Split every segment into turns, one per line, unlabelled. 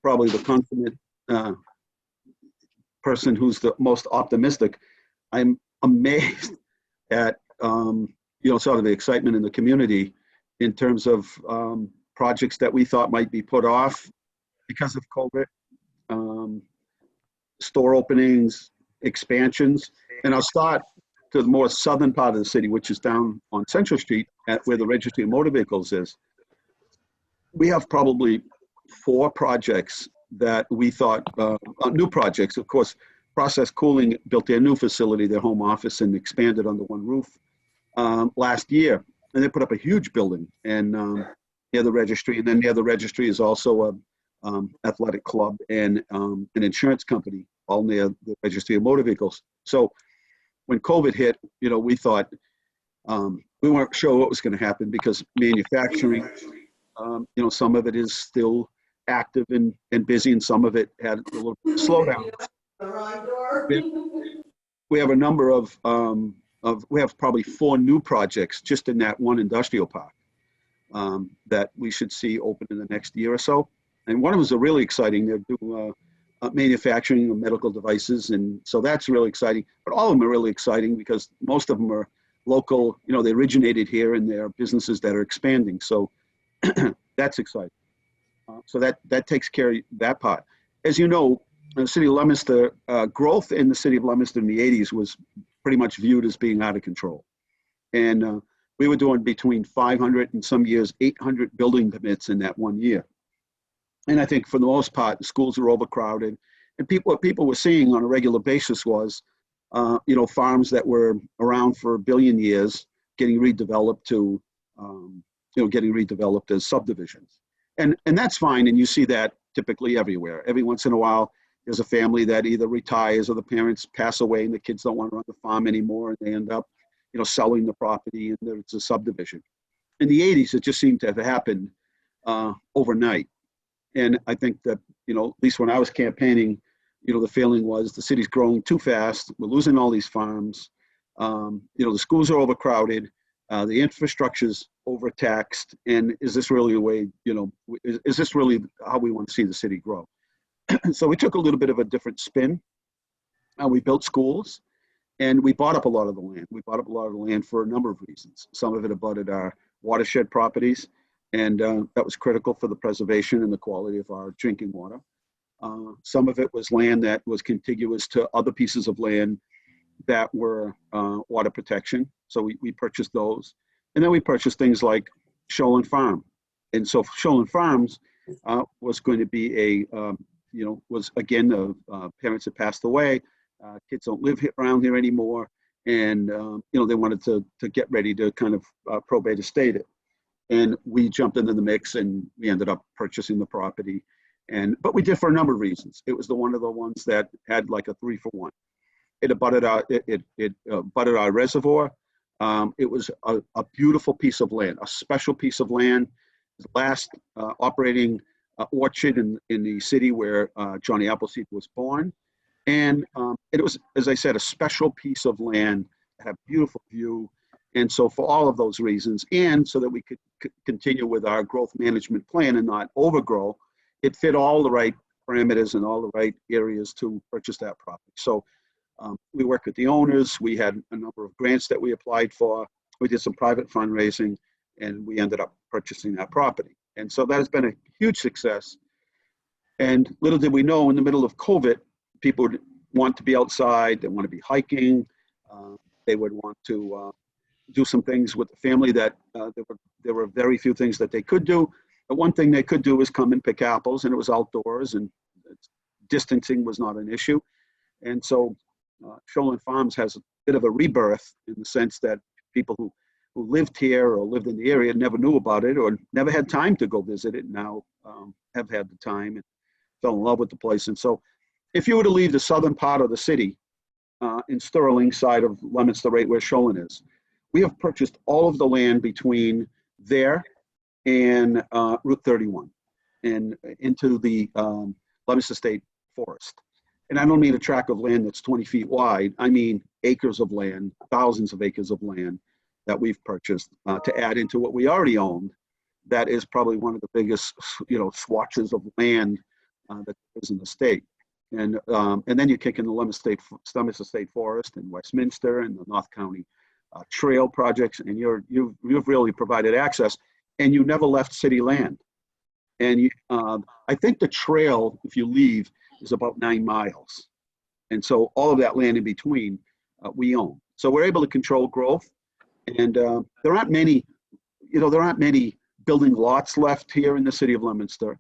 probably the consummate person who's the most optimistic. I'm amazed at sort of the excitement in the community in terms of projects that we thought might be put off because of COVID, store openings, expansions. And I'll start to the more southern part of the city, which is down on Central Street at where the Registry of Motor Vehicles is. We have probably 4 projects that we thought, new projects, of course. Process Cooling built their new facility, their home office, and expanded under one roof last year. And they put up a huge building and near the registry. And then near the registry is also a athletic club and an insurance company, all near the Registry of Motor Vehicles. So when COVID hit, we thought we weren't sure what was going to happen because manufacturing, some of it is still active and busy, and some of it had a little slowdown. We have a number of we have probably 4 new projects just in that one industrial park that we should see open in the next year or so. And one of them is really exciting. They're doing manufacturing of medical devices, and so that's really exciting. But all of them are really exciting because most of them are local. They originated here, and they're businesses that are expanding. So that's exciting. So that takes care of that part. As you know, the city of Leominster, growth in the city of Leominster in the 80s was pretty much viewed as being out of control. And we were doing between 500 and some years 800 building permits in that one year. And I think for the most part, the schools were overcrowded. And what people were seeing on a regular basis was, farms that were around for 1 billion years getting redeveloped to, getting redeveloped as subdivisions. And that's fine, and you see that typically everywhere. Every once in a while, there's a family that either retires or the parents pass away and the kids don't want to run the farm anymore, and they end up, selling the property, and it's a subdivision. In the 80s, it just seemed to have happened overnight. And I think that, at least when I was campaigning, the feeling was the city's growing too fast. We're losing all these farms. The schools are overcrowded. The infrastructure's overtaxed. And is this really a way, is this really how we want to see the city grow? So we took a little bit of a different spin. We built schools, and we bought up a lot of the land. We bought up a lot of the land for a number of reasons. Some of it abutted our watershed properties, and that was critical for the preservation and the quality of our drinking water. Some of it was land that was contiguous to other pieces of land that were water protection. So we purchased those. And then we purchased things like Shoalin Farm. And so Shoalin Farms was going to be was again, the parents had passed away. Kids don't live around here anymore. And, they wanted to get ready to kind of probate estate it. And we jumped into the mix, and we ended up purchasing the property. But we did for a number of reasons. It was one of the ones that had like a 3-for-1. It abutted our reservoir. It was a beautiful piece of land, a special piece of land. The last operating orchard in the city where Johnny Appleseed was born. And it was, as I said, a special piece of land that had a beautiful view. And so for all of those reasons, and so that we could continue with our growth management plan and not overgrow, it fit all the right parameters and all the right areas to purchase that property. So we worked with the owners. We had a number of grants that we applied for. We did some private fundraising, and we ended up purchasing that property. And so that has been a huge success. And little did we know, in the middle of COVID, people would want to be outside. They want to be hiking. They would want to do some things with the family that there were very few things that they could do. But one thing they could do was come and pick apples, and it was outdoors, and distancing was not an issue. And so Shoalin Farms has a bit of a rebirth in the sense that people who lived here or lived in the area never knew about it or never had time to go visit it, now have had the time and fell in love with the place. And so if you were to leave the southern part of the city in Sterling side of Leominster, right where Shoalin is, we have purchased all of the land between there and Route 31 and into the Leominster State Forest. And I don't mean a tract of land that's 20 feet wide. I mean acres of land, thousands of acres of land that we've purchased to add into what we already owned. That is probably one of the biggest, swatches of land that is in the state. And then you kick in the Leominster State Forest and Westminster and the North County Trail projects, and you've really provided access, and you never left city land. And I think the trail, if you leave, is about 9 miles. And so all of that land in between, we own. So we're able to control growth. And there aren't many building lots left here in the city of Leominster.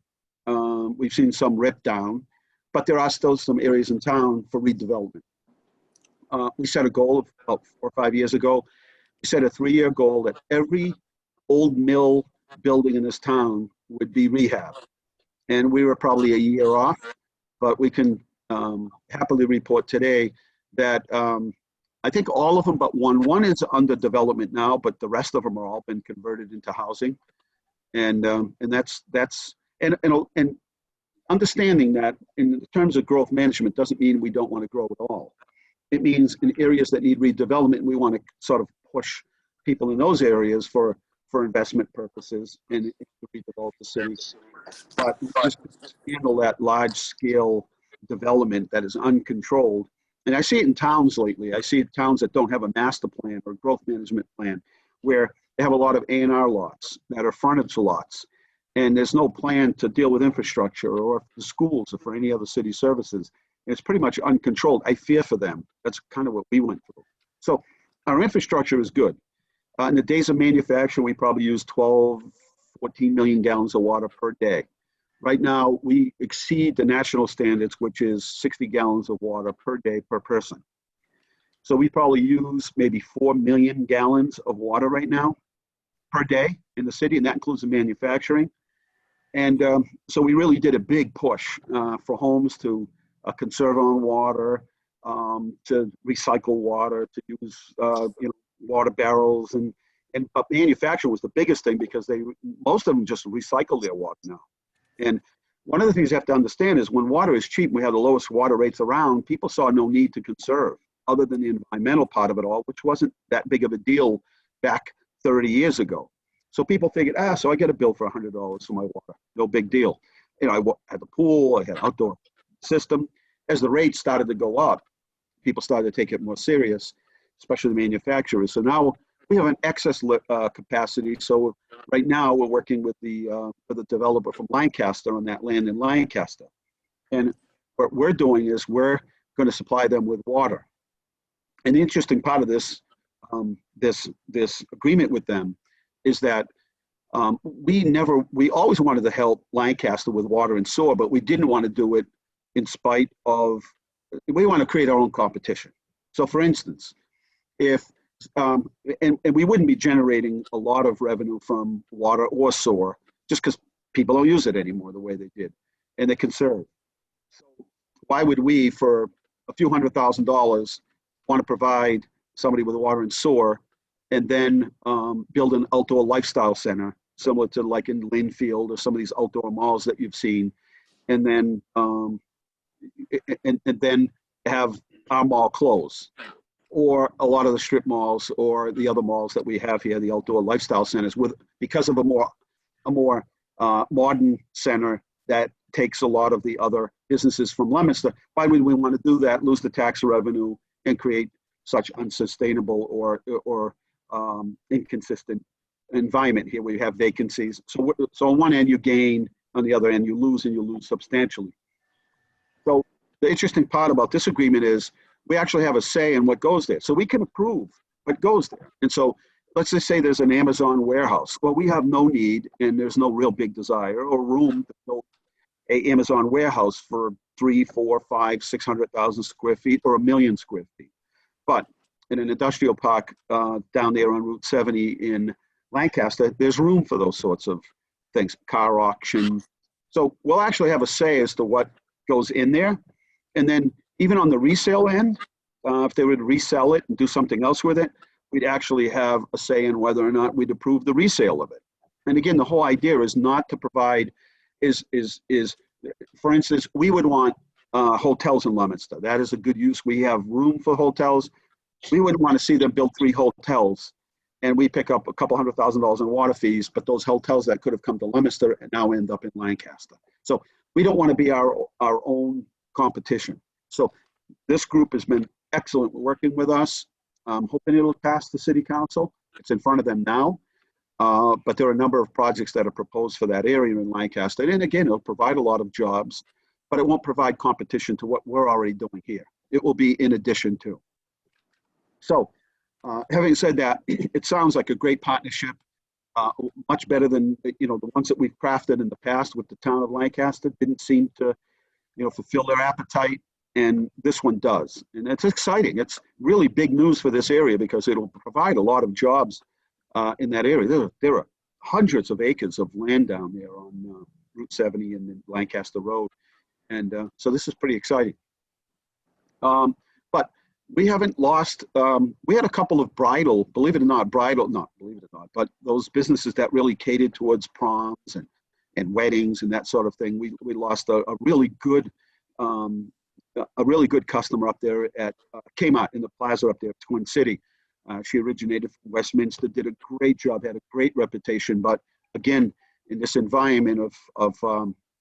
We've seen some ripped down, but there are still some areas in town for redevelopment. We set a goal of about 4 or 5 years ago. We set a 3-year goal that every old mill building in this town would be rehabbed. And we were probably a year off, but we can happily report today that I think all of them but one is under development now, but the rest of them are all been converted into housing. And that's understanding that in terms of growth management doesn't mean we don't want to grow at all. It means in areas that need redevelopment, we want to sort of push people in those areas for investment purposes and to redevelop the cities. But just handle that large scale development that is uncontrolled. And I see it in towns lately. I see towns that don't have a master plan or growth management plan, where they have a lot of A&R lots that are frontage lots. And there's no plan to deal with infrastructure or for schools or for any other city services. And it's pretty much uncontrolled. I fear for them. That's kind of what we went through. So our infrastructure is good. In the days of manufacturing, we probably use 12, 14 million gallons of water per day. Right now, we exceed the national standards, which is 60 gallons of water per day per person. So we probably use maybe 4 million gallons of water right now per day in the city, and that includes the manufacturing. And so we really did a big push for homes to conserve on water, to recycle water, to use water barrels, and manufacturing was the biggest thing because most of them just recycle their water now. And one of the things you have to understand is when water is cheap, we have the lowest water rates around, people saw no need to conserve other than the environmental part of it all, which wasn't that big of a deal back 30 years ago. So people figured, so I get a bill for $100 for my water, no big deal. I had the pool, I had an outdoor system. As the rates started to go up, people started to take it more serious, especially the manufacturers. So now we have an excess capacity. So right now we're working with the developer from Lancaster on that land in Lancaster. And what we're doing is we're going to supply them with water. And the interesting part of this agreement with them is that we always wanted to help Lancaster with water and sewer, but we didn't want to do it in spite of, we want to create our own competition. So for instance, if, and we wouldn't be generating a lot of revenue from water or sewer just because people don't use it anymore the way they did, and they conserve. So why would we, for a few $100,000, want to provide somebody with water and sewer and then build an outdoor lifestyle center similar to like in Linfield or some of these outdoor malls that you've seen, and then have our mall close, or a lot of the strip malls or the other malls that we have here, the outdoor lifestyle centers, because of a more modern center that takes a lot of the other businesses from Leominster. Why would we want to do that, lose the tax revenue, and create such unsustainable or inconsistent environment here where you have vacancies? So on one end you gain, on the other end you lose, and you lose substantially. So the interesting part about this agreement is we actually have a say in what goes there. So we can approve what goes there. And so let's just say there's an Amazon warehouse. Well, we have no need, and there's no real big desire or room to build a Amazon warehouse for 3, 4, 5, 600,000 square feet or 1 million square feet. But in an industrial park down there on Route 70 in Lancaster, there's room for those sorts of things, car auction. So we'll actually have a say as to what goes in there. And then even on the resale end, if they would resell it and do something else with it, we'd actually have a say in whether or not we'd approve the resale of it. And again, the whole idea is not to provide, for instance, we would want hotels in Leominster. That is a good use. We have room for hotels. We wouldn't want to see them build 3 hotels and we pick up a couple $100,000 in water fees, but those hotels that could have come to Leominster and now end up in Lancaster. So we don't want to be our own competition. So this group has been excellent working with us. I'm hoping it'll pass the city council. It's in front of them now. But there are a number of projects that are proposed for that area in Lancaster. And again, it'll provide a lot of jobs, but it won't provide competition to what we're already doing here. It will be in addition to. So having said that, it sounds like a great partnership, much better than, you know, the ones that we've crafted in the past with the town of Lancaster. Didn't seem to, you know, fulfill their appetite. And this one does. And it's exciting. It's really big news for this area because it'll provide a lot of jobs in that area. There are hundreds of acres of land down there on Route 70 and then Lancaster Road. And so this is pretty exciting. But we haven't lost, we had a couple of but those businesses that really catered towards proms and weddings and that sort of thing. We lost a really good customer up there at Kmart in the plaza up there at Twin City. She originated from Westminster, did a great job, had a great reputation. But again, in this environment of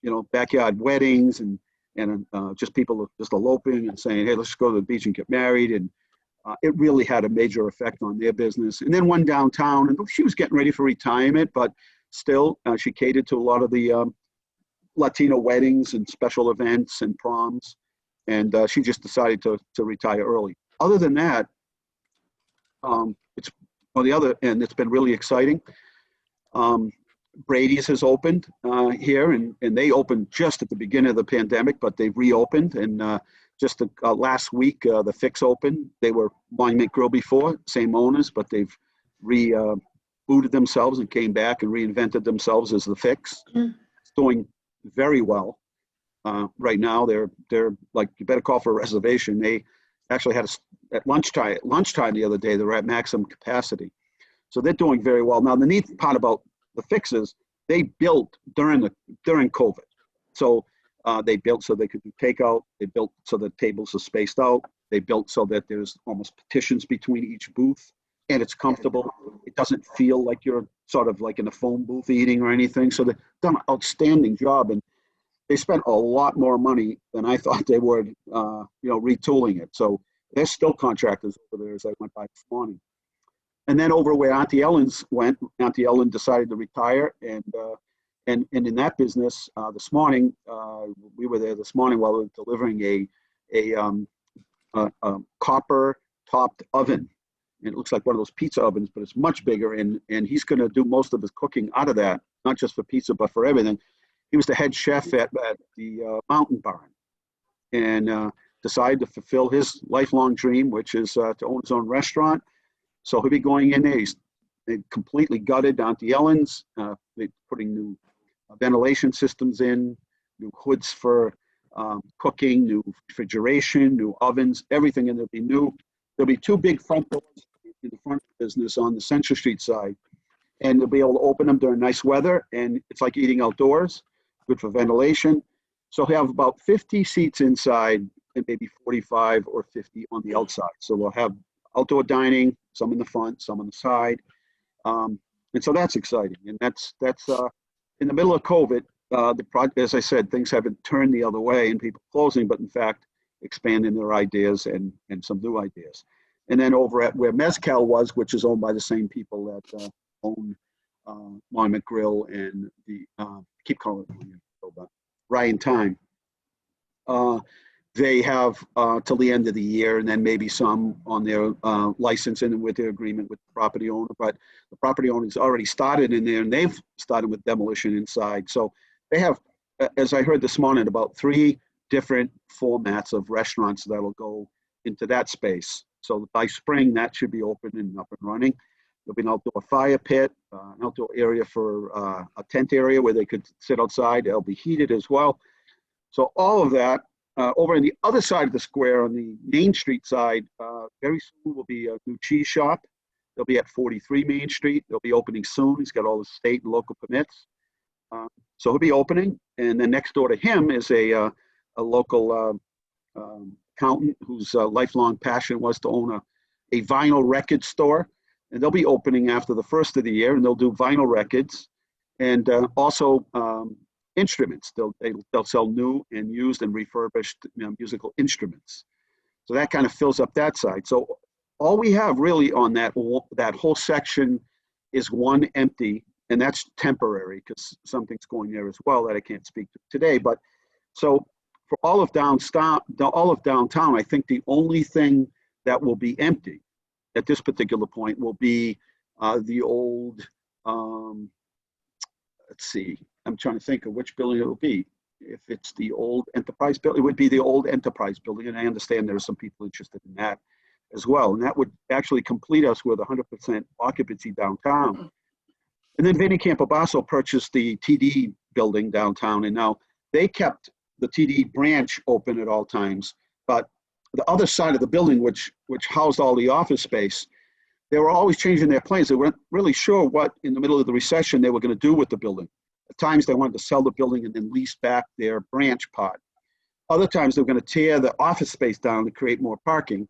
you know, backyard weddings and just people just eloping and saying, hey, let's go to the beach and get married. And it really had a major effect on their business. And then one downtown, and she was getting ready for retirement, but still she catered to a lot of the Latino weddings and special events and proms. And she just decided to retire early. Other than that, it's on the other end, it's been really exciting. Brady's has opened here, and they opened just at the beginning of the pandemic, but they've reopened. And just last week, the Fix opened. They were Monument Grill before, same owners, but they've rebooted themselves and came back and reinvented themselves as the Fix. It's doing very well. Right now, they're like, you better call for a reservation. They actually had at lunchtime the other day, they were at maximum capacity. So they're doing very well. Now, the neat part about the Fixes, they built during COVID. So they built so they could do takeout. They built so the tables are spaced out. They built so that there's almost partitions between each booth, and it's comfortable. It doesn't feel like you're sort of like in a phone booth eating or anything. So they've done an outstanding job, and they spent a lot more money than I thought they would, you know, retooling it. So they're still contractors over there as I went by this morning. And then over where Auntie Ellen's went, Auntie Ellen decided to retire. And in that business, this morning, we were there this morning while we were delivering a copper-topped oven. And it looks like one of those pizza ovens, but it's much bigger. And he's going to do most of his cooking out of that, not just for pizza, but for everything. He was the head chef at the Mountain Barn, and decided to fulfill his lifelong dream, which is to own his own restaurant. So he'll be going in there. They completely gutted Auntie Ellen's. They're putting new ventilation systems in, new hoods for cooking, new refrigeration, new ovens, everything. And there'll be new. There'll be two big front doors in the front business on the Central Street side, and they'll be able to open them during nice weather. And it's like eating outdoors, good for ventilation. So he'll have about 50 seats inside and maybe 45 or 50 on the outside. So they'll have outdoor dining, some in the front, some on the side. And so that's exciting. And that's in the middle of COVID, as I said, things haven't turned the other way and people closing, but in fact, expanding their ideas and some new ideas. And then over at where Mezcal was, which is owned by the same people that own Monument Grill and the, keep calling it Monument Grill, but Ryan Time. They have till the end of the year, and then maybe some on their license and with their agreement with the property owner. But the property owner's already started in there, and they've started with demolition inside. So they have, as I heard this morning, about 3 different formats of restaurants that'll go into that space. So by spring, that should be open and up and running. There'll be an outdoor fire pit, an outdoor area for a tent area where they could sit outside. It'll be heated as well. So all of that. Over on the other side of the square, on the Main Street side, very soon will be a new cheese shop. They'll be at 43 Main Street. They'll be opening soon. He's got all the state and local permits. So he'll be opening. And then next door to him is a local accountant whose lifelong passion was to own a vinyl record store. And they'll be opening after the first of the year, and they'll do vinyl records. And also instruments. They'll sell new and used and refurbished musical instruments. So that kind of fills up that side. So all we have really on that whole section is one empty, and that's temporary because something's going there as well that I can't speak to today. But so for all of downtown, I think the only thing that will be empty at this particular point will be the old, let's see, I'm trying to think of which building it will be. If it's the old Enterprise building, it would be the old Enterprise building. And I understand there are some people interested in that as well. And that would actually complete us with 100% occupancy downtown. And then Vinnie Campobasso purchased the TD building downtown. And now they kept the TD branch open at all times. But the other side of the building, which housed all the office space, they were always changing their plans. They weren't really sure what, in the middle of the recession, they were going to do with the building. At times, they wanted to sell the building and then lease back their branch part. Other times, they were going to tear the office space down to create more parking.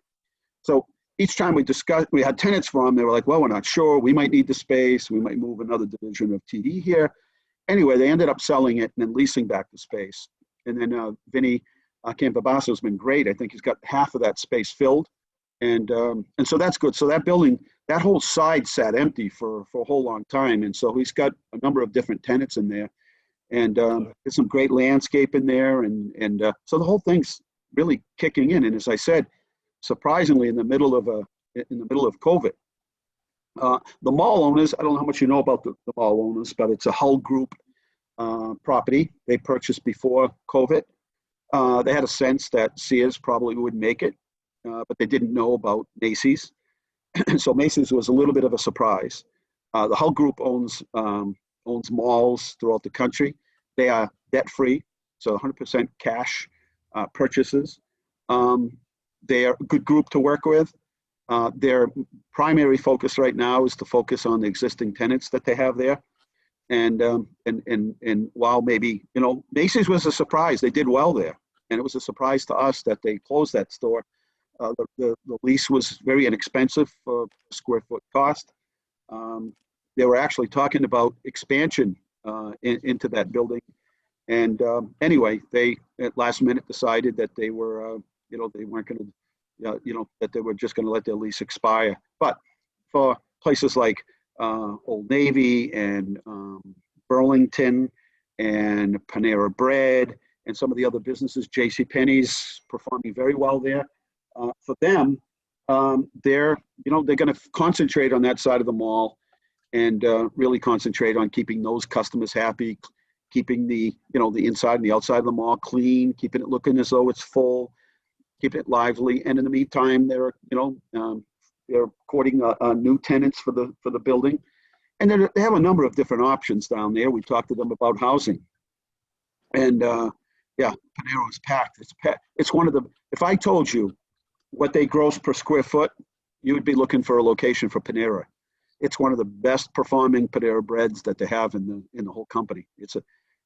So each time we had tenants for them, they were like, well, we're not sure. We might need the space. We might move another division of TD here. Anyway, they ended up selling it and then leasing back the space. And then Vinnie Campobasso has been great. I think he's got half of that space filled. And so that's good. So that building, that whole side sat empty for a whole long time. And so he's got a number of different tenants in there. And there's some great landscape in there. And so the whole thing's really kicking in. And as I said, surprisingly, in the middle of COVID, the mall owners, I don't know how much you know about the mall owners, but it's a Hull Group property they purchased before COVID. They had a sense that Sears probably would make it, but they didn't know about Macy's. So Macy's was a little bit of a surprise. The Hull Group owns malls throughout the country. They are debt-free, so 100% cash purchases. They're a good group to work with. Their primary focus right now is to focus on the existing tenants that they have there. And while maybe, Macy's was a surprise. They did well there. And it was a surprise to us that they closed that store. The lease was very inexpensive for square foot cost. They were actually talking about expansion into that building. And anyway, they at last minute decided that they were, they weren't going to, that they were just going to let their lease expire. But for places like Old Navy and Burlington and Panera Bread and some of the other businesses, JCPenney's performing very well there. For them, they're going to concentrate on that side of the mall and really concentrate on keeping those customers happy, keeping the inside and the outside of the mall clean, keeping it looking as though it's full, keeping it lively. And in the meantime, they're courting new tenants for the building. And then they have a number of different options down there. We talked to them about housing. And yeah, Panera is packed. It's one of the, if I told you what they gross per square foot, you would be looking for a location for Panera. It's one of the best performing Panera breads that they have in the whole company. It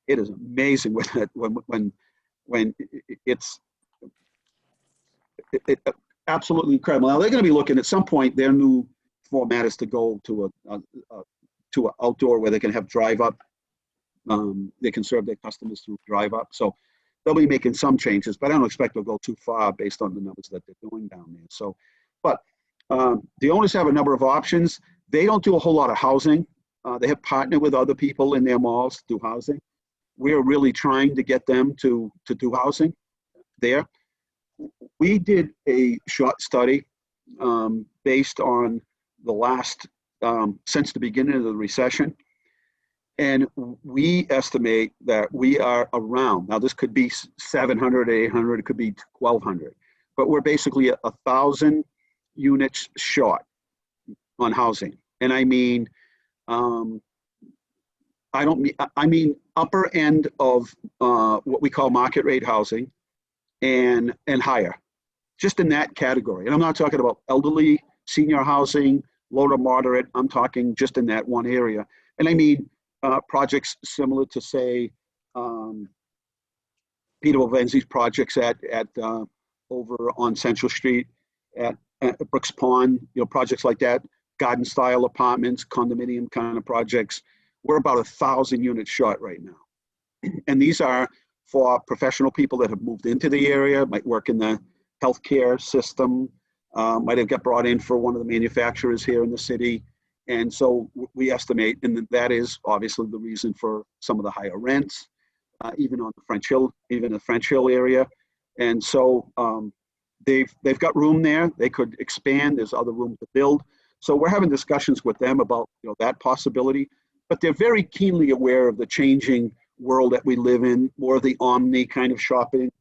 is amazing when it's absolutely incredible. Now they're going to be looking at some point. Their new format is to go to an outdoor where they can have drive up. They can serve their customers through drive up. So they'll be making some changes, but I don't expect they'll go too far based on the numbers that they're doing down there. So, but the owners have a number of options. They don't do a whole lot of housing. They have partnered with other people in their malls to do housing. We're really trying to get them to do housing there. We did a short study based on the last, since the beginning of the recession. And we estimate that we are around, now this could be 700, 800, it could be 1,200, but we're basically 1,000 units short on housing. And I mean, I mean upper end of what we call market rate housing and higher, just in that category. And I'm not talking about elderly, senior housing, low to moderate, I'm talking just in that one area. And I mean, projects similar to, say, Peter Ovenzi's projects at over on Central Street, at Brooks Pond, projects like that, garden style apartments, condominium kind of projects. We're about 1,000 units short right now. And these are for professional people that have moved into the area, might work in the healthcare system, might have got brought in for one of the manufacturers here in the city. And so we estimate, and that is obviously the reason for some of the higher rents, even on the French Hill area. And so they've got room there. They could expand. There's other room to build. So we're having discussions with them about that possibility. But they're very keenly aware of the changing world that we live in, more of the omni kind of shopping.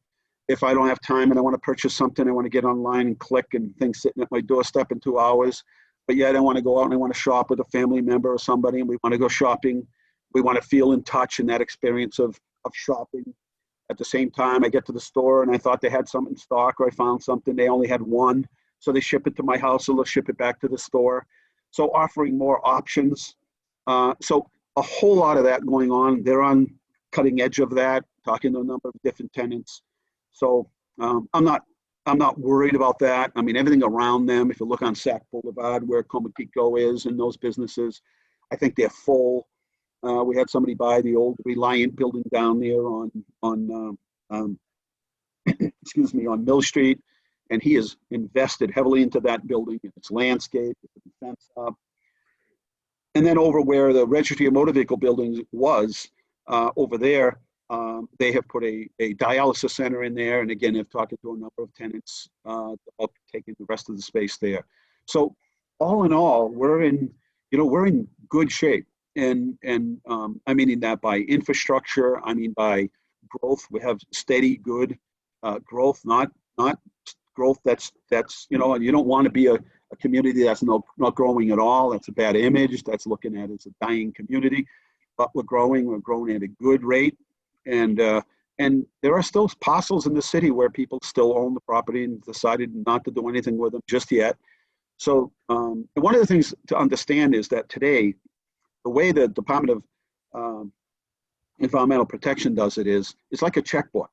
If I don't have time and I want to purchase something, I want to get online and click, and things sitting at my doorstep in 2 hours. But yet I want to go out and I want to shop with a family member or somebody, and we want to go shopping. We want to feel in touch in that experience of shopping. At the same time, I get to the store and I thought they had something in stock, or I found something, they only had one. So they ship it to my house, or they'll ship it back to the store. So offering more options. So a whole lot of that going on. They're on cutting edge of that, talking to a number of different tenants. So I'm not worried about that. I mean, everything around them, if you look on Sac Boulevard where Comachico is and those businesses, I think they're full. We had somebody buy the old Reliant building down there on excuse me, on Mill Street, and he has invested heavily into that building. It's landscaped, it's fenced up. And then over where the Registry of Motor Vehicle building was, over there, they have put a dialysis center in there. And again, they've talked to a number of tenants about taking the rest of the space there. So all in all, we're in good shape. And I mean that by infrastructure, I mean by growth. We have steady, good growth, not growth that's you don't want to be a community that's not growing at all. That's a bad image. That's looking at as a dying community. But we're growing at a good rate. And there are still parcels in the city where people still own the property and decided not to do anything with them just yet. So and one of the things to understand is that today, the way the Department of Environmental Protection does it is, it's like a checkbook.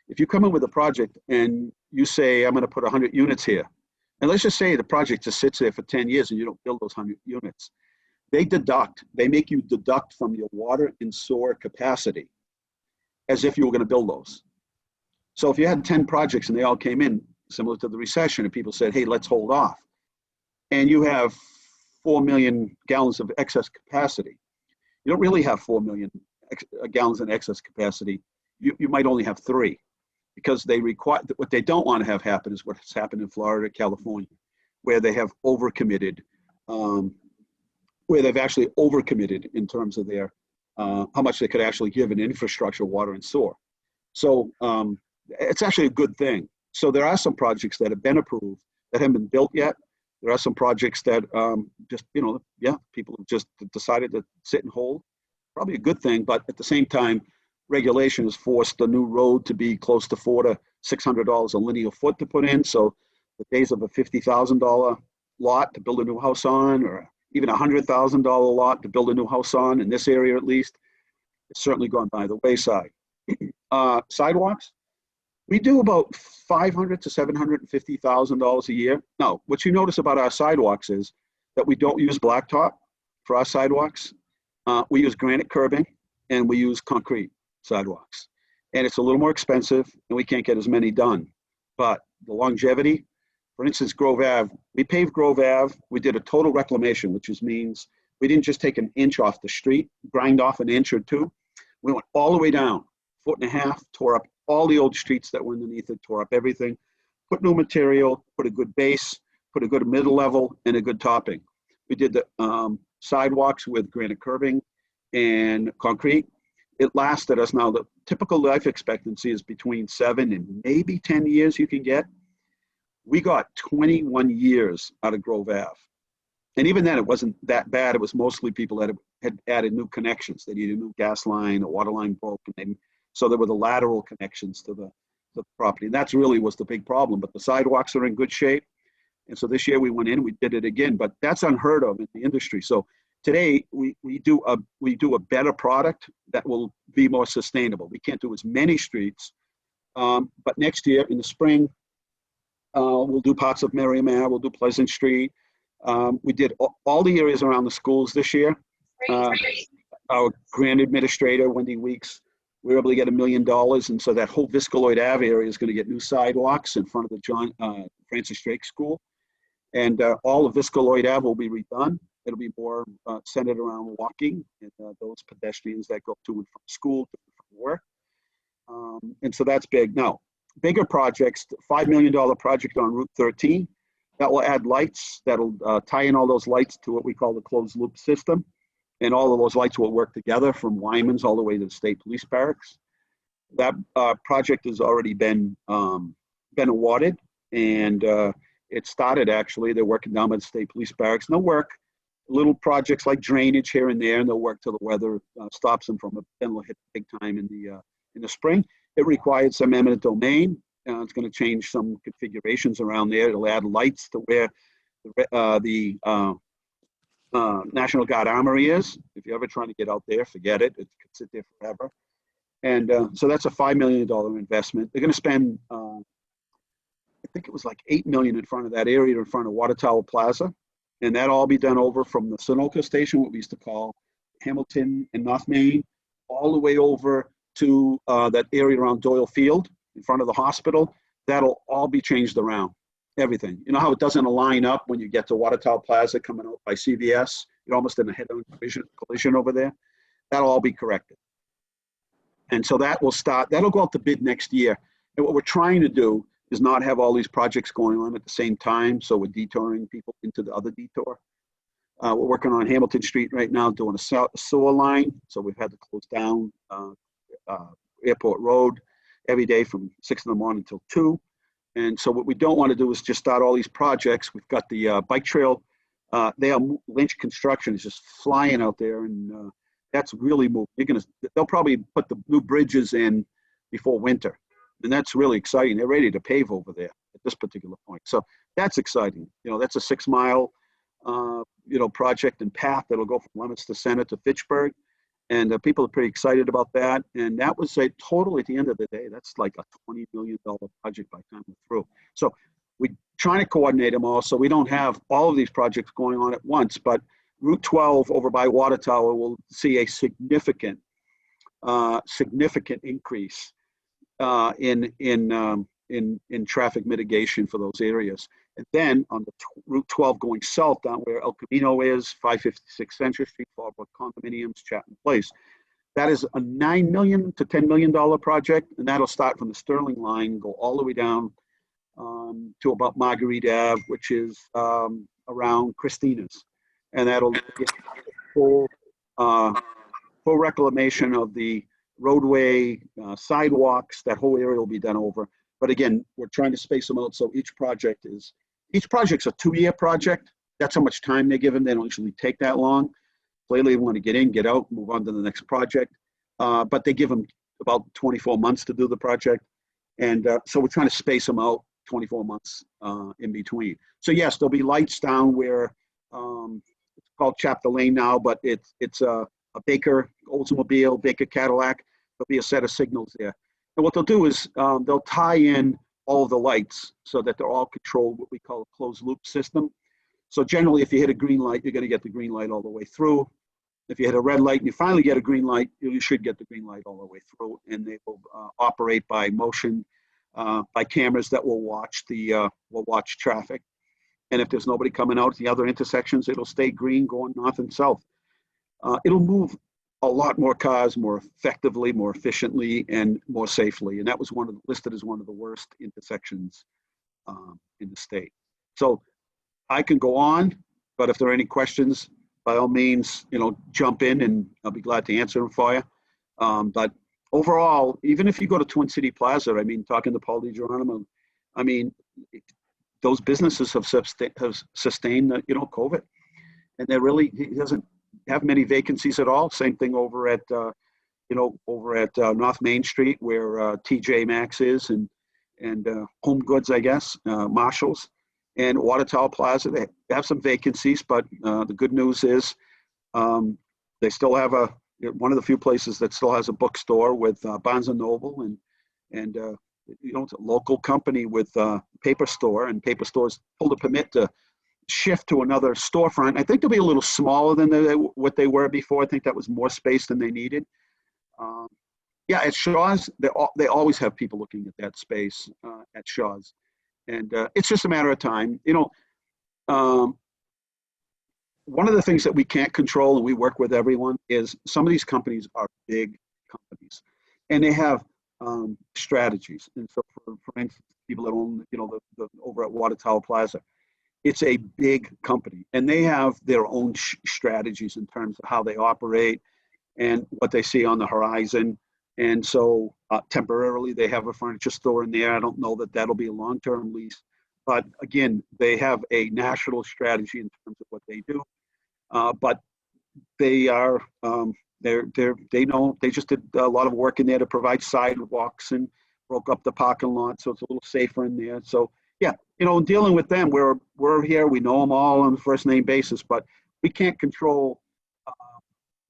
If you come in with a project and you say, I'm going to put 100 units here, and let's just say the project just sits there for 10 years and you don't build those 100 units, they make you deduct from your water and sewer capacity as if you were going to build those. So if you had 10 projects and they all came in similar to the recession and people said, hey, let's hold off, and you have 4 million gallons of excess capacity, you don't really have 4 million gallons in excess capacity. You might only have 3, because they require, what they don't want to have happen is what's happened in Florida, California, where they have overcommitted, where they've actually overcommitted in terms of their how much they could actually give in infrastructure, water and sewer. So it's actually a good thing. So there are some projects that have been approved that haven't been built yet. There are some projects that just, people have just decided to sit and hold. Probably a good thing, but at the same time, regulation has forced the new road to be close to $400 to $600 a linear foot to put in. So the days of a $50,000 lot to build a new house on, or even a $100,000 lot to build a new house on, in this area at least, it's certainly gone by the wayside. Sidewalks, we do about $500,000 to $750,000 a year. Now, what you notice about our sidewalks is that we don't use blacktop for our sidewalks. We use granite curbing and we use concrete sidewalks. And it's a little more expensive and we can't get as many done. But the longevity, for instance, Grove Ave, we paved Grove Ave. We did a total reclamation, which means we didn't just take an inch off the street, grind off an inch or two. We went all the way down, 1.5 feet, tore up all the old streets that were underneath it, tore up everything, put new material, put a good base, put a good middle level, and a good topping. We did the sidewalks with granite curbing and concrete. It lasted us, now the typical life expectancy is between 7 and maybe 10 years you can get. We got 21 years out of Grove Ave. And even then, it wasn't that bad. It was mostly people that had added new connections. They needed a new gas line, the water line broke, and so there were the lateral connections to the property. And that's really was the big problem. But the sidewalks are in good shape. And so this year we went in and we did it again. But that's unheard of in the industry. So today we do a better product that will be more sustainable. We can't do as many streets. But next year in the spring, we'll do parts of Merrimack, we'll do Pleasant Street. We did all the areas around the schools this year. Our grant administrator, Wendy Weeks, we were able to get $1 million. And so that whole Viscaloid Ave area is going to get new sidewalks in front of the Francis Drake School. And all of Viscaloid Ave will be redone. It'll be more centered around walking and those pedestrians that go to and from school, to and from work. And so that's big. Now, bigger projects, $5 million project on Route 13. That will add lights. That'll tie in all those lights to what we call the closed loop system. And all of those lights will work together from Wyman's all the way to the State Police Barracks. That project has already been awarded, and it started actually. They're working down by the State Police Barracks. And they'll work little projects like drainage here and there, and they'll work till the weather stops them from it. Then they'll hit big time in the spring. It required some eminent domain. It's going to change some configurations around there. It'll add lights to where the National Guard Armory is. If you're ever trying to get out there, forget it. It could sit there forever. And so that's a $5 million investment. They're going to spend, I think it was like $8 million in front of that area, in front of Water Tower Plaza. And that'll all be done over from the Sunoco station, what we used to call Hamilton and North Main, all the way over to that area around Doyle Field in front of the hospital. That'll all be changed around, everything. You know how it doesn't align up when you get to Water Tower Plaza coming out by CVS? You're almost in a head-on collision over there. That'll all be corrected. And so that will start, that'll go out to bid next year. And what we're trying to do is not have all these projects going on at the same time, so we're detouring people into the other detour. We're working on Hamilton Street right now, doing a sewer line, so we've had to close down Airport Road every day from 6 in the morning until 2. And so what we don't want to do is just start all these projects. We've got the bike trail. Lynch Construction is just flying out there, and that's really moved. They'll probably put the new bridges in before winter. And that's really exciting. They're ready to pave over there at this particular point. So that's exciting. You know, that's a 6-mile, project and path that'll go from Leominster Center to Fitchburg. And people are pretty excited about that. And that was a total, at the end of the day, that's like a $20 million project by the time we're through. So we're trying to coordinate them all so we don't have all of these projects going on at once. But Route 12 over by Water Tower will see a significant increase in traffic mitigation for those areas. And then on the Route 12 going south down where El Camino is, 556 Central Street, Fallbrook Condominiums, Chapman Place, that is a $9 million to $10 million project, and that'll start from the Sterling line, go all the way down to about Marguerite Ave, which is around Christina's, and that'll get full reclamation of the roadway, sidewalks. That whole area will be done over. But again, we're trying to space them out so each project's a 2-year project. That's how much time they give them. They don't usually take that long. Lately, they want to get in, get out, move on to the next project. But they give them about 24 months to do the project. And so we're trying to space them out 24 months in between. So yes, there'll be lights down where it's called Chapter Lane now, but it's a Baker Oldsmobile, Baker Cadillac. There'll be a set of signals there. And what they'll do is they'll tie in all of the lights so that they're all controlled, what we call a closed loop system. So generally, if you hit a green light, you're going to get the green light all the way through. If you hit a red light and you finally get a green light, you should get the green light all the way through. And they will operate by motion, by cameras that will watch traffic. And if there's nobody coming out at the other intersections, it'll stay green going north and south. It'll move a lot more cars more effectively, more efficiently, and more safely. And that was listed as one of the worst intersections in the state. So I can go on, but if there are any questions, by all means, jump in and I'll be glad to answer them for you. But overall, even if you go to Twin City Plaza, talking to Paul DiGeronimo, those businesses have sustained, COVID. And he doesn't have many vacancies at all. Same thing over at North Main Street where TJ Maxx is and Home Goods, I guess, Marshalls, and Water Tower Plaza. They have some vacancies, but the good news is they still have one of the few places that still has a bookstore with Barnes and Noble and it's a local company with Paper Store, and Paper Store's pulled a permit to shift to another storefront. I think they'll be a little smaller than what they were before. I think that was more space than they needed. Yeah, at Shaw's, they always have people looking at that space at Shaw's, and it's just a matter of time. Um, one of the things that we can't control, and we work with everyone, is some of these companies are big companies, and they have strategies. And so, for instance, people that own, the over at Water Tower Plaza, it's a big company, and they have their own strategies in terms of how they operate and what they see on the horizon. And so temporarily they have a furniture store in there. I don't know that that'll be a long-term lease, but again, they have a national strategy in terms of what they do. But they are, they just did a lot of work in there to provide sidewalks and broke up the parking lot, so it's a little safer in there. So yeah, dealing with them, we're here, we know them all on a first name basis, but we can't control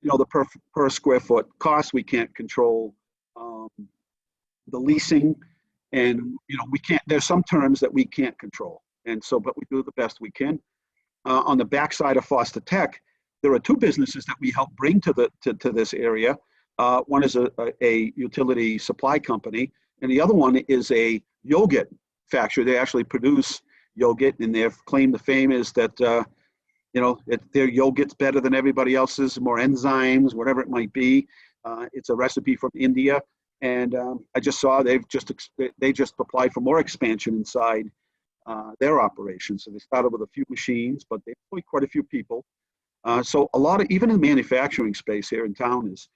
the per square foot cost. We can't control the leasing, and we can't. There's some terms that we can't control, and so but we do the best we can. On the backside of Foster Tech, there are two businesses that we help bring to this area. One is a utility supply company, and the other one is a yogurt factory. They actually produce yogurt, and their claim to fame is that their yogurt's better than everybody else's, more enzymes, whatever it might be. It's a recipe from India, and I just saw they just applied for more expansion inside their operation. So they started with a few machines, but they employ quite a few people. So a lot of, even in the manufacturing space here in town, is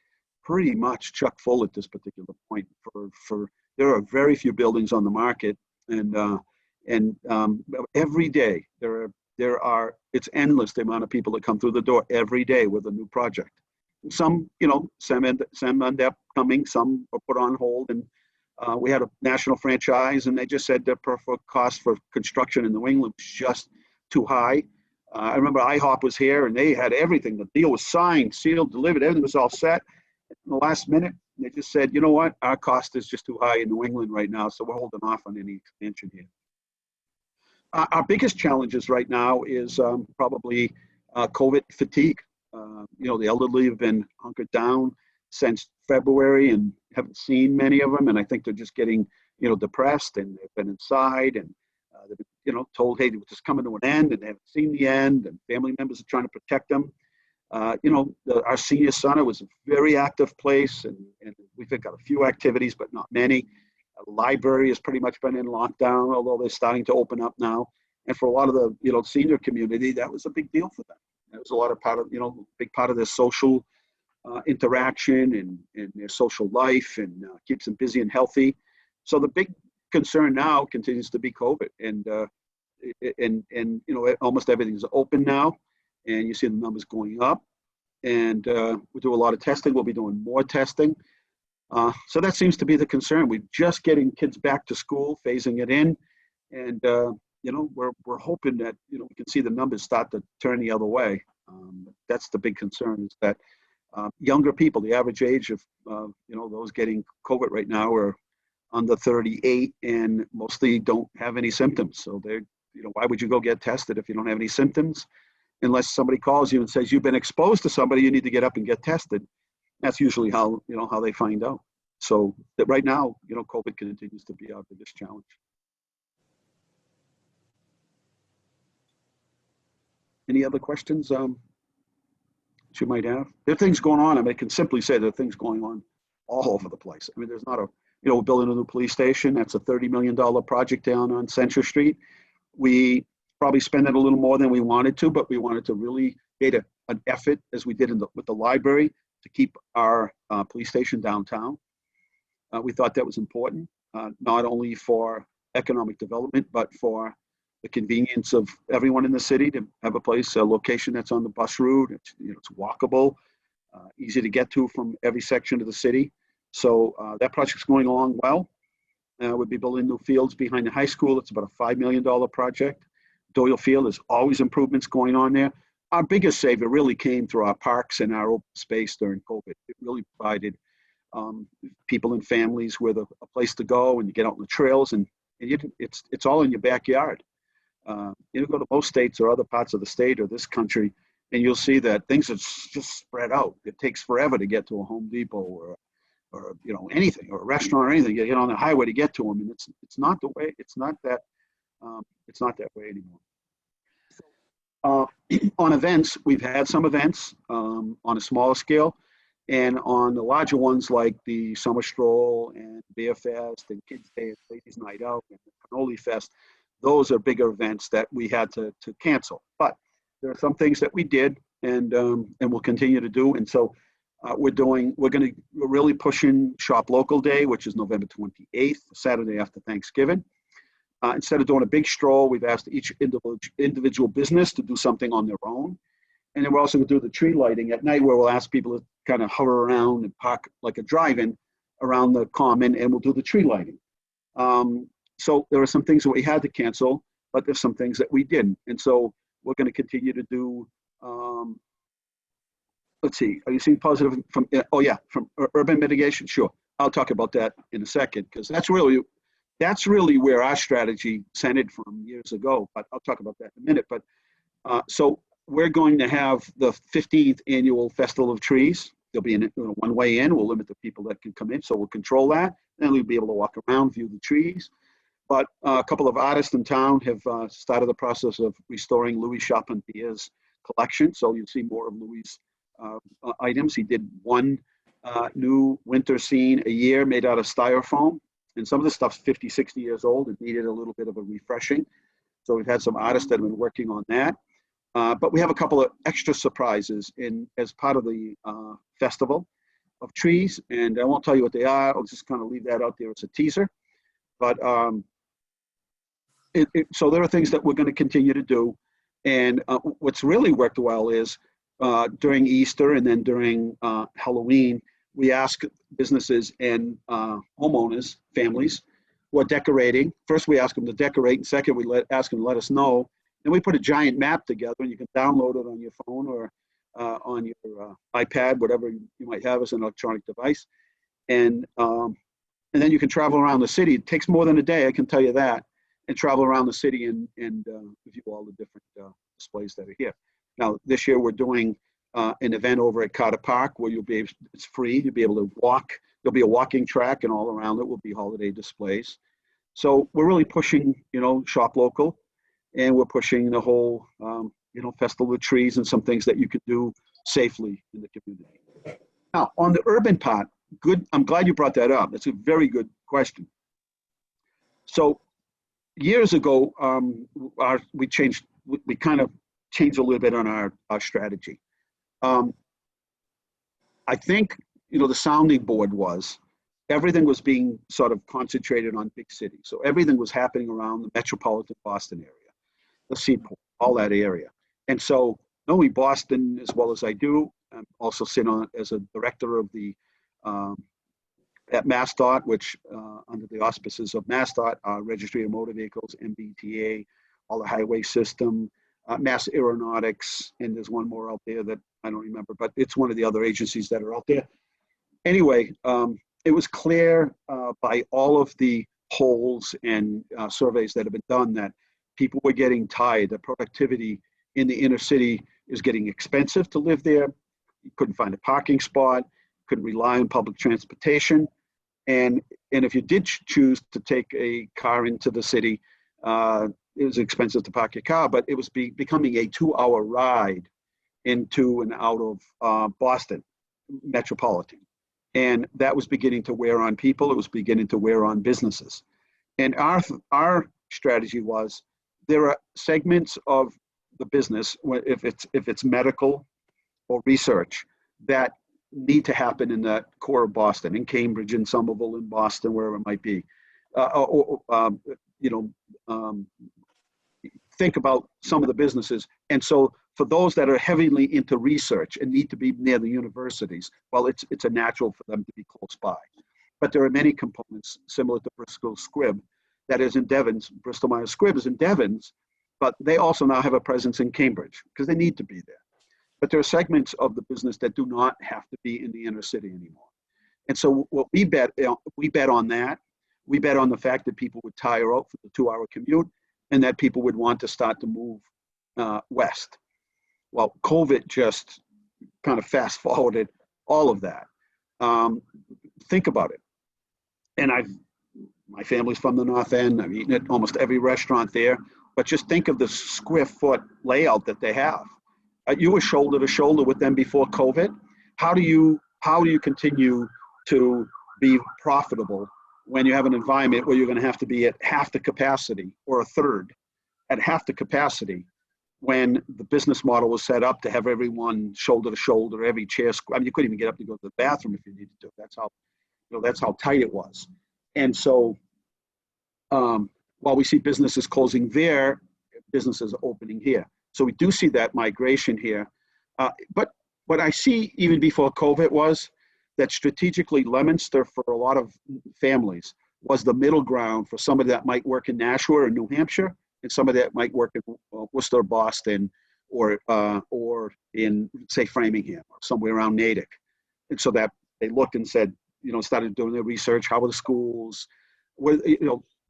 pretty much chock full at this particular point. For there are very few buildings on the market, and every day there are it's endless the amount of people that come through the door every day with a new project. Some end up coming, some are put on hold, and we had a national franchise, and they just said the per foot cost for construction in New England was just too high. I remember IHOP was here, and they had everything. The deal was signed, sealed, delivered, everything was all set. In the last minute, they just said, you know what, our cost is just too high in New England right now, so we're holding off on any expansion here. Our biggest challenges right now is probably COVID fatigue. The elderly have been hunkered down since February and haven't seen many of them, and I think they're just getting, depressed, and they've been inside, and they've been, told, hey, it's coming to an end, and they haven't seen the end, and family members are trying to protect them. Our senior center was a very active place, and we've got a few activities, but not many. The library has pretty much been in lockdown, although they're starting to open up now. And for a lot of the, senior community, that was a big deal for them. That was a lot of big part of their social interaction and their social life, and keeps them busy and healthy. So the big concern now continues to be COVID, and almost everything's open now, and you see the numbers going up, and we do a lot of testing. We'll be doing more testing. So that seems to be the concern. We're just getting kids back to school, phasing it in, and we're hoping that we can see the numbers start to turn the other way. That's the big concern, is that younger people, the average age of those getting COVID right now are under 38, and mostly don't have any symptoms. So they're why would you go get tested if you don't have any symptoms? Unless somebody calls you and says you've been exposed to somebody, you need to get up and get tested. That's usually how how they find out. So that right now, COVID continues to be our biggest challenge. Any other questions that you might have? There are things going on. I can simply say there are things going on all over the place. I mean, there's not a, we're building a new police station. That's a $30 million project down on Central Street. We probably spend it a little more than we wanted to, but we wanted to really make an effort, as we did with the library, to keep our police station downtown. We thought that was important, not only for economic development, but for the convenience of everyone in the city to have a location that's on the bus route. It's walkable, easy to get to from every section of the city. So that project's going along well. We'll be building new fields behind the high school. It's about a $5 million project. Doyle Field, there's always improvements going on there. Our biggest savior really came through our parks and our open space during COVID. It really provided people and families with a place to go, and you get out on the trails, and it's all in your backyard. You go to most states or other parts of the state or this country, and you'll see that things are just spread out. It takes forever to get to a Home Depot or anything, or a restaurant or anything. You get on the highway to get to them, and it's not the way. It's not that way anymore. On events, we've had some events on a smaller scale, and on the larger ones like the Summer Stroll and Beer Fest and Kids Day and Ladies Night Out and Cannoli Fest, those are bigger events that we had to cancel. But there are some things that we did and we'll continue to do. And so we're really pushing Shop Local Day, which is November 28th, Saturday after Thanksgiving. Instead of doing a big stroll, we've asked each individual business to do something on their own. And then we're also going to do the tree lighting at night, where we'll ask people to kind of hover around and park like a drive-in around the common, and we'll do the tree lighting. So there are some things that we had to cancel, but there's some things that we didn't. And so we're going to continue to do, let's see, are you seeing positive from urban mitigation? Sure. I'll talk about that in a second, because that's really where our strategy centered from years ago, but I'll talk about that in a minute. But so we're going to have the 15th annual Festival of Trees. There'll be a one-way in. We'll limit the people that can come in, so we'll control that. Then we'll be able to walk around, view the trees. But a couple of artists in town have started the process of restoring Louis Champentier's collection. So you'll see more of Louis' items. He did one new winter scene a year made out of styrofoam. And some of the stuff's 50, 60 years old. It needed a little bit of a refreshing. So we've had some artists that have been working on that. But we have a couple of extra surprises as part of the Festival of Trees. And I won't tell you what they are. I'll just kind of leave that out there as a teaser. But so there are things that we're going to continue to do. And what's really worked well is during Easter and then during Halloween, we ask businesses and homeowners, families who are decorating. First, we ask them to decorate, and second, we ask them to let us know. Then we put a giant map together, and you can download it on your phone or on your iPad, whatever you might have as an electronic device. And then you can travel around the city. It takes more than a day, I can tell you that, and travel around the city and view all the different displays that are here. Now, this year we're doing an event over at Carter Park where it's free. You'll be able to walk. There'll be a walking track, and all around it will be holiday displays. So we're really pushing, shop local, and we're pushing the whole, Festival of Trees and some things that you could do safely in the community. Now, on the urban part, I'm glad you brought that up. That's a very good question. So years ago, we kind of changed a little bit on our strategy. I think, the sounding board was everything was being sort of concentrated on big cities. So everything was happening around the metropolitan Boston area, the Seaport, all that area. And so knowing Boston as well as I do, I also sit on as a director of the at MassDOT, which under the auspices of MassDOT, Registry of Motor Vehicles, MBTA, all the highway system, Mass Aeronautics, and there's one more out there that I don't remember, but it's one of the other agencies that are out there. Anyway, it was clear by all of the polls and surveys that have been done that people were getting tired. The productivity in the inner city is getting expensive to live there. You couldn't find a parking spot, couldn't rely on public transportation. And if you did choose to take a car into the city, it was expensive to park your car, but it was becoming a 2-hour ride into and out of Boston metropolitan. And that was beginning to wear on people. It was beginning to wear on businesses. And our strategy was there are segments of the business, if it's medical or research, that need to happen in the core of Boston, in Cambridge, in Somerville, in Boston, wherever it might be. Think about some of the businesses. And so for those that are heavily into research and need to be near the universities, well, it's a natural for them to be close by. But there are many components similar to Bristol Squibb that is in Devons. Bristol Myers Squibb is in Devons, but they also now have a presence in Cambridge because they need to be there. But there are segments of the business that do not have to be in the inner city anymore. And so what we bet on that. We bet on the fact that people would tire out for the 2-hour commute and that people would want to start to move west. Well, COVID just kind of fast forwarded all of that. um, think about it. And my family's from the North End. I've eaten at almost every restaurant there. But just think of the square foot layout that they have. You were shoulder to shoulder with them before COVID. How do you continue to be profitable when you have an environment where you're going to have to be at half the capacity or a third at half the capacity when the business model was set up to have everyone shoulder to shoulder, every chair. I mean, you couldn't even get up to go to the bathroom if you needed to. That's how tight it was. And so, while we see businesses closing there, businesses are opening here. So we do see that migration here. But what I see even before COVID was that strategically Leominster, for a lot of families, was the middle ground for somebody that might work in Nashua or New Hampshire, and somebody that might work in Worcester, Boston, or in, say, Framingham, or somewhere around Natick. And so that they looked and said, started doing their research. How are the schools?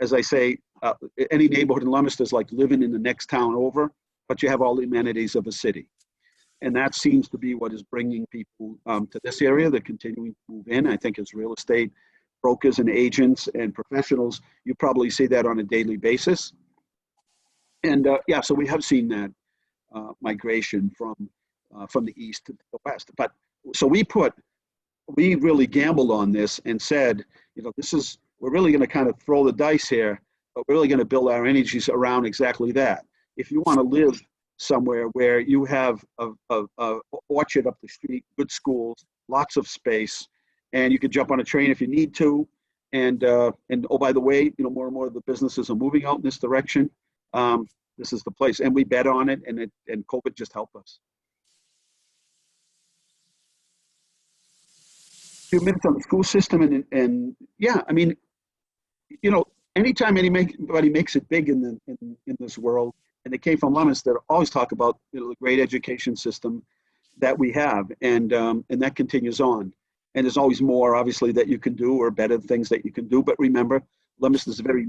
As I say, any neighborhood in Leominster is like living in the next town over, but you have all the amenities of a city. And that seems to be what is bringing people to this area. They're continuing to move in. I think as real estate brokers and agents and professionals, you probably see that on a daily basis. And so we have seen that migration from the east to the west. But so we really gambled on this and said, we're really going to kind of throw the dice here, but we're really going to build our energies around exactly that. If you want to live somewhere where you have a orchard up the street, good schools, lots of space, and you can jump on a train if you need to, and oh, by the way, more and more of the businesses are moving out in this direction. This is the place, and we bet on it, and COVID just helped us. A few minutes on the school system, and yeah, I mean, anytime anybody makes it big in this world, and they came from Leominster, always talk about the great education system that we have, and that continues on. And there's always more, obviously, that you can do, or better things that you can do. But remember, Leominster is very,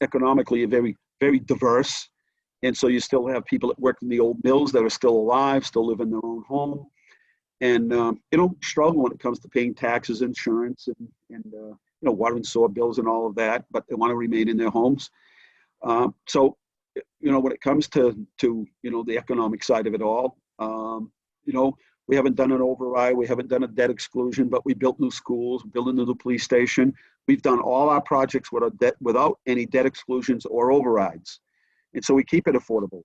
economically very, very diverse, and so you still have people that work in the old mills that are still alive, still live in their own home, and struggle when it comes to paying taxes, insurance, and water and sewer bills and all of that, but they want to remain in their homes. So when it comes to the economic side of it all, we haven't done an override, we haven't done a debt exclusion, but we built new schools, built a new police station. We've done all our projects without any debt exclusions or overrides. And so we keep it affordable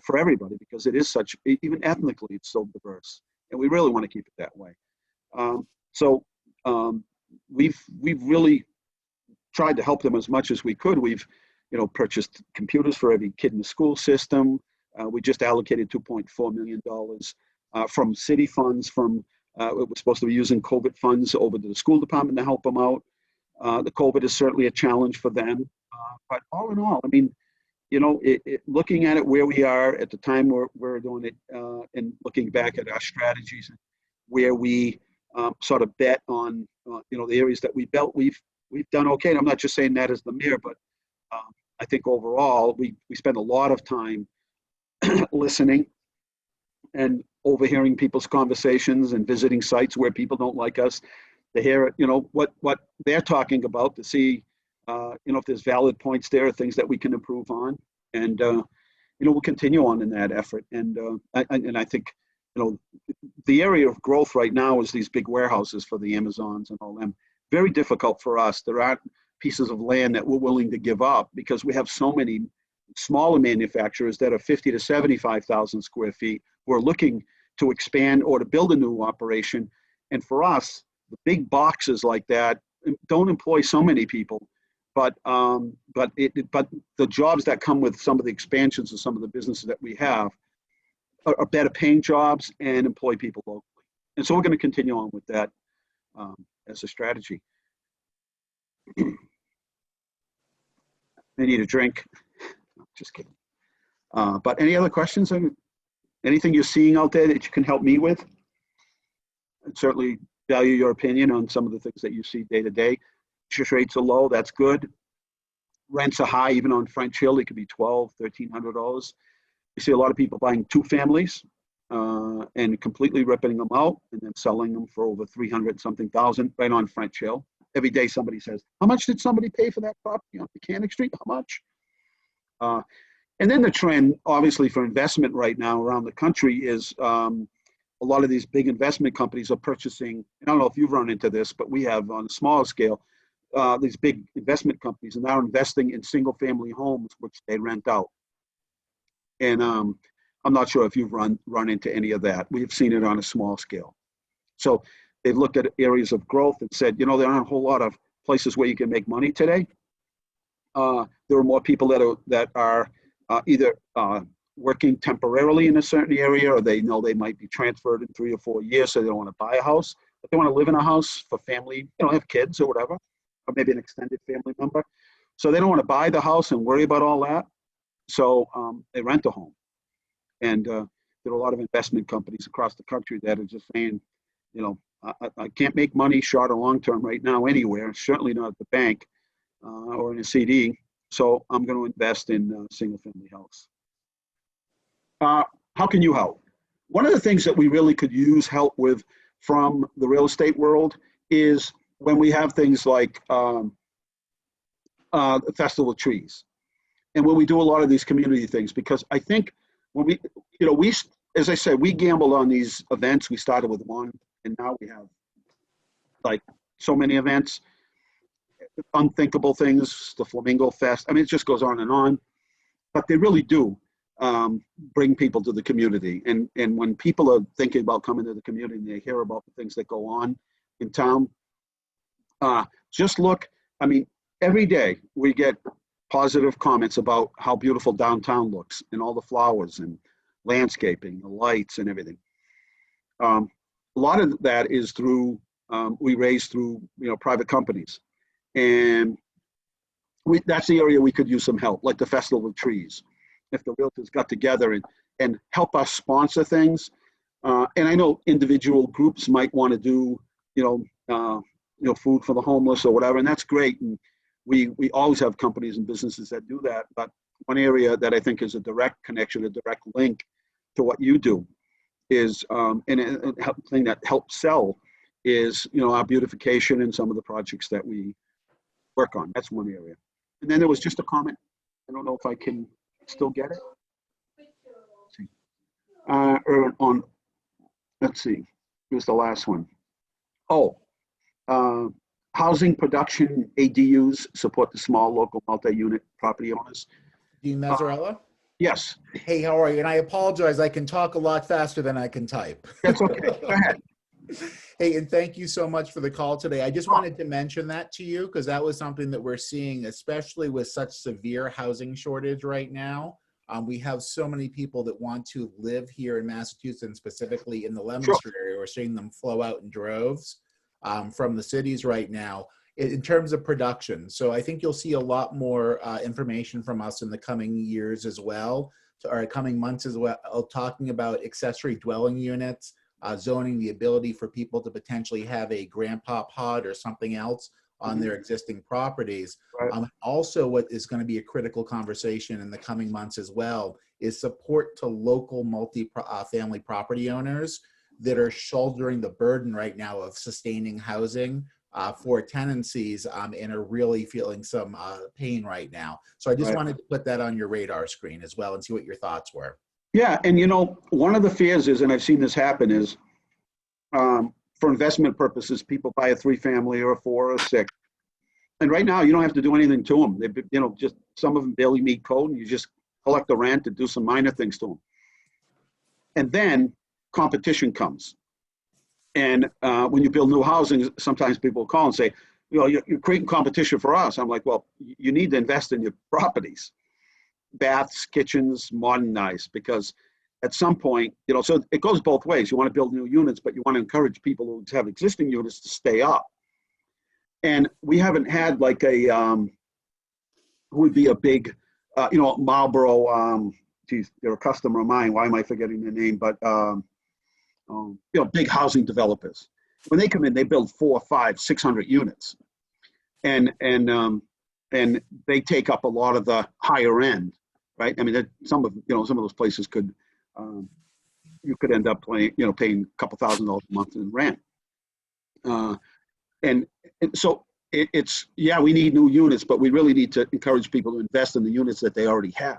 for everybody, because it is such, even ethnically, it's so diverse. And we really want to keep it that way. We've really tried to help them as much as we could. We've purchased computers for every kid in the school system. We just allocated $2.4 million from city funds, it was supposed to be using COVID funds over to the school department to help them out. The COVID is certainly a challenge for them. But all in all, I mean, looking at it where we are at the time we're doing it, and looking back at our strategies, where we sort of bet on, the areas that we built, we've done okay. And I'm not just saying that as the mayor, but I think overall, we spend a lot of time listening and overhearing people's conversations and visiting sites where people don't like us, to hear, what they're talking about, to see, if there's valid points there, things that we can improve on. And, we'll continue on in that effort. And I think, the area of growth right now is these big warehouses for the Amazons and all them. Very difficult for us. There aren't pieces of land that we're willing to give up, because we have so many smaller manufacturers that are 50 to 75,000 square feet who are looking to expand or to build a new operation. And for us, the big boxes like that don't employ so many people, but the jobs that come with some of the expansions of some of the businesses that we have are better paying jobs and employ people locally. And so we're going to continue on with that as a strategy. I need a drink. Just kidding. But any other questions? Anything you're seeing out there that you can help me with? I'd certainly value your opinion on some of the things that you see day to day. Interest rates are low, that's good. Rents are high, even on French Hill, it could be $1,200, $1,300. You see a lot of people buying two families, and completely ripping them out and then selling them for over 300 something thousand right on French Hill. Every day somebody says, how much did somebody pay for that property on Mechanic Street? How much? And then the trend, obviously, for investment right now around the country is a lot of these big investment companies are purchasing. I don't know if you've run into this, but we have on a smaller scale, these big investment companies are now investing in single family homes, which they rent out. And I'm not sure if you've run into any of that. We've seen it on a small scale. So they've looked at areas of growth and said, you know, there aren't a whole lot of places where you can make money today. There are more people that are either working temporarily in a certain area, or they know they might be transferred in 3 or 4 years, so they don't want to buy a house, but they want to live in a house for family, have kids or whatever, or maybe an extended family member. So they don't want to buy the house and worry about all that. So they rent a home. And there are a lot of investment companies across the country that are just saying, I can't make money short or long term right now anywhere, certainly not at the bank or in a CD. So I'm going to invest in a single family house. How can you help? One of the things that we really could use help with from the real estate world is when we have things like the Festival of Trees. And when we do a lot of these community things, because I think when we, as I said, we gambled on these events. We started with one, and now we have like so many events, unthinkable things, the Flamingo Fest. I mean, it just goes on and on, but they really do bring people to the community. And when people are thinking about coming to the community and they hear about the things that go on in town, just look, I mean, every day we get positive comments about how beautiful downtown looks and all the flowers and landscaping, the lights and everything. A lot of that is through, we raise through, private companies. And that's the area we could use some help, like the Festival of Trees. If the realtors got together and help us sponsor things. And I know individual groups might want to do, food for the homeless or whatever, and that's great. And we always have companies and businesses that do that. But one area that I think is a direct connection, a direct link to what you do is, and a thing that helps sell is, our beautification and some of the projects that we work on. That's one area. And then there was just a comment. I don't know if I can still get it. Let's see, here's the last one. Housing production ADUs support the small local multi-unit property owners.
Dean Mazzarella?
Yes.
Hey, how are you? And I apologize, I can talk a lot faster than I can type.
That's okay, go ahead.
Hey, and thank you so much for the call today. I just wanted to mention that to you because that was something that we're seeing, especially with such severe housing shortage right now. We have so many people that want to live here in Massachusetts, and specifically in the Leominster area. We're seeing them flow out in droves from the cities right now in terms of production. So I think you'll see a lot more information from us in the coming years as well, or coming months as well, talking about accessory dwelling units, zoning, the ability for people to potentially have a grandpa pod or something else on their existing properties.
Right.
Also, what is going to be a critical conversation in the coming months as well is support to local multi-family property owners that are shouldering the burden right now of sustaining housing for tenancies and are really feeling some pain right now. So I just wanted to put that on your radar screen as well and see what your thoughts were. Yeah,
and one of the fears is, and I've seen this happen, is for investment purposes, people buy a 3-family or a 4 or a 6. And right now, you don't have to do anything to them. They, just some of them barely meet code, and you just collect the rent and do some minor things to them. And then competition comes. And when you build new housing, sometimes people call and say, you're creating competition for us. I'm like, well, you need to invest in your properties, baths, kitchens, modernize, because at some point, so it goes both ways. You want to build new units, but you want to encourage people who have existing units to stay up. And we haven't had like a, who would be a big, Marlboro, geez, they're a customer of mine. Why am I forgetting their name? But, big housing developers. When they come in, they build 400, 500, 600 units. And they take up a lot of the higher end, right? I mean, some of those places could, you could end up paying a couple $1,000s a month in rent. And so yeah, we need new units, but we really need to encourage people to invest in the units that they already have,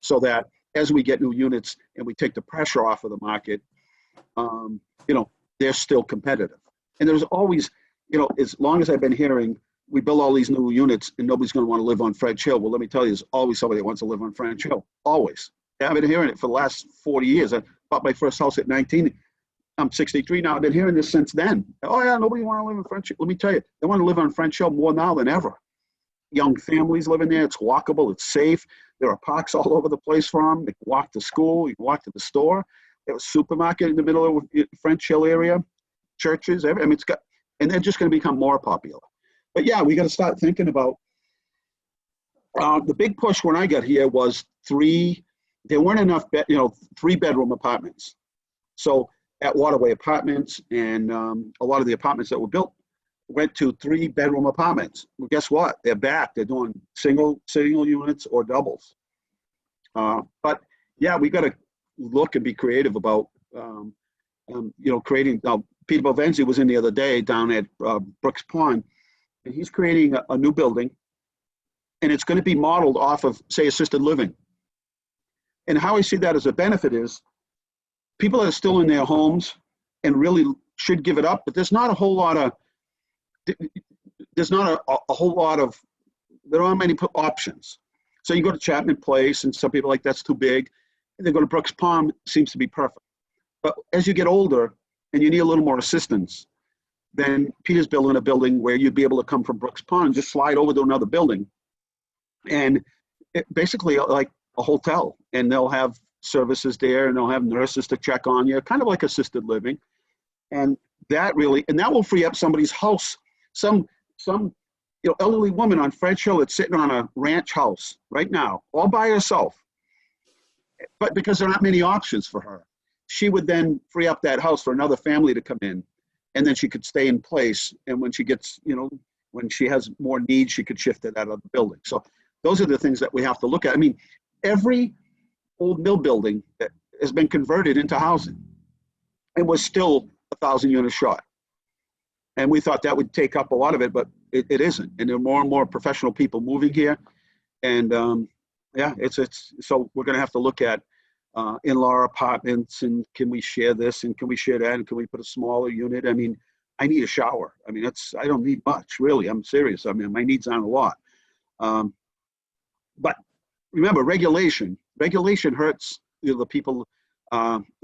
so that as we get new units and we take the pressure off of the market, they're still competitive. And there's always, as long as I've been hearing, we build all these new units and nobody's going to want to live on French Hill. Well, let me tell you, there's always somebody that wants to live on French Hill. Always. I've been hearing it for the last 40 years. I bought my first house at 19. I'm 63 now. I've been hearing this since then. Oh, yeah, nobody want to live in French Hill. Let me tell you, they want to live on French Hill more now than ever. Young families living there. It's walkable. It's safe. There are parks all over the place for them. They can walk to school. You can walk to the store. They have a supermarket in the middle of the French Hill area. Churches. And they're just going to become more popular. But yeah, we got to start thinking about the big push when I got here was there weren't enough, 3-bedroom apartments. So at Waterway Apartments and a lot of the apartments that were built went to 3-bedroom apartments. Well, guess what? They're back. They're doing single units or doubles. But yeah, we got to look and be creative about, creating. Peter Bovenzi was in the other day down at Brooks Pond, and he's creating a new building, and it's going to be modeled off of, say, assisted living. And how I see that as a benefit is people that are still in their homes and really should give it up, but there aren't many options. So you go to Chapman Place, and some people are like, that's too big. And they go to Brooks Pond, seems to be perfect. But as you get older and you need a little more assistance, then Peter's building a building where you'd be able to come from Brooks Pond and just slide over to another building. And basically like a hotel, and they'll have services there, and they'll have nurses to check on you, kind of like assisted living. And that will free up somebody's house. Some elderly woman on French Hill that's sitting on a ranch house right now, all by herself. But because there aren't many options for her, she would then free up that house for another family to come in, and then she could stay in place. And when she gets, when she has more needs, she could shift to that other building. So those are the things that we have to look at. I mean, every old mill building that has been converted into housing and was still 1,000 units short. And we thought that would take up a lot of it, but it isn't. And there are more and more professional people moving here. And so we're going to have to look at in-law apartments, and can we share this, and can we share that, and can we put a smaller unit? I mean, I need a shower. I mean, I don't need much, really. I'm serious. I mean, my needs aren't a lot. But remember, regulation hurts the people,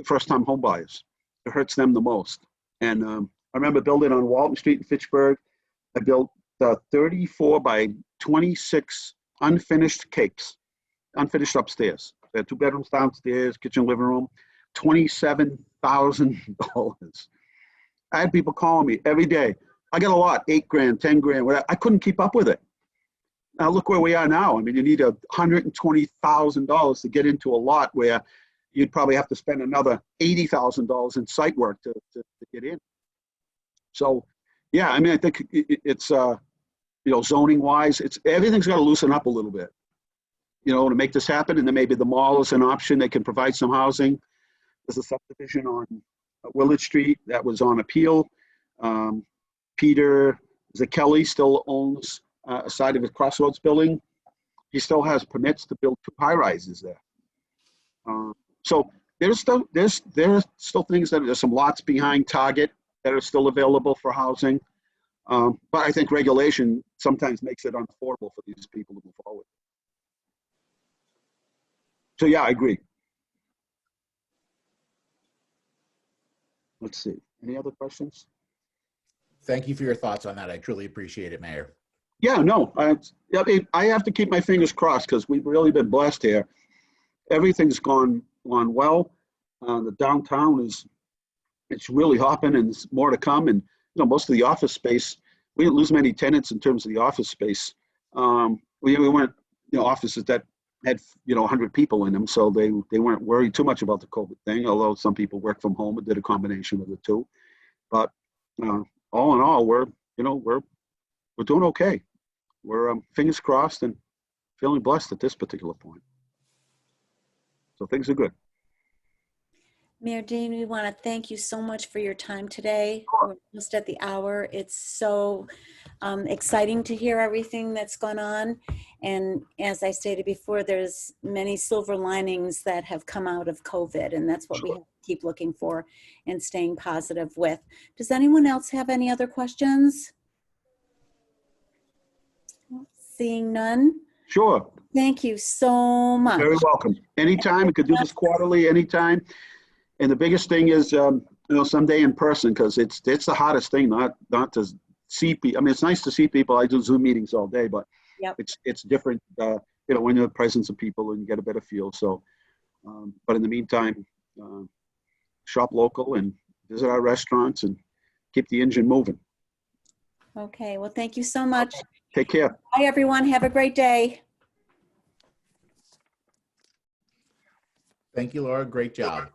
first-time home buyers. It hurts them the most. And I remember building on Walton Street in Fitchburg. I built 34 by 26 unfinished capes, unfinished upstairs. They had 2 bedrooms downstairs, kitchen, living room, $27,000. I had people calling me every day. I got a lot, $8,000, $10,000, whatever. I couldn't keep up with it. Now look where we are now. I mean, you need $120,000 to get into a lot where you'd probably have to spend another $80,000 in site work to get in. So, yeah, I mean, I think it's zoning wise, everything's got to loosen up a little bit, to make this happen. And then maybe the mall is an option. They can provide some housing. There's a subdivision on Willard Street that was on appeal. Peter Zakelli still owns a side of his Crossroads building. He still has permits to build 2 high-rises there. So there are still things there's some lots behind Target that are still available for housing. But I think regulation sometimes makes it unaffordable for these people to move forward. So yeah, I agree. Let's see. Any other questions?
Thank you for your thoughts on that. I truly appreciate it, Mayor.
Yeah, no, I have to keep my fingers crossed because we've really been blessed here. Everything's gone well. The downtown it's really hopping, and there's more to come. And most of the office space, we didn't lose many tenants in terms of the office space. We weren't offices that had 100 people in them, so they weren't worried too much about the COVID thing. Although some people work from home and did a combination of the two. But all in all, we're doing okay. We're fingers crossed and feeling blessed at this particular point. So things are good.
Mayor Dean, we want to thank you so much for your time today. We're almost at the hour. It's so exciting to hear everything that's gone on. And as I stated before, there's many silver linings that have come out of COVID, and that's what we have to keep looking for and staying positive with. Does anyone else have any other questions? Seeing none.
Sure.
Thank you so much.
Very welcome. Anytime. We could do this quarterly, anytime. And the biggest thing is, someday in person, because it's the hardest thing not to see people. I mean, it's nice to see people. I do Zoom meetings all day, but
Yep.
it's different, when you're in the presence of people and you get a better feel. So, but in the meantime, shop local and visit our restaurants and keep the engine moving.
Okay, well, thank you so much.
Take care.
Bye, everyone. Have a great day.
Thank you, Laura. Great job.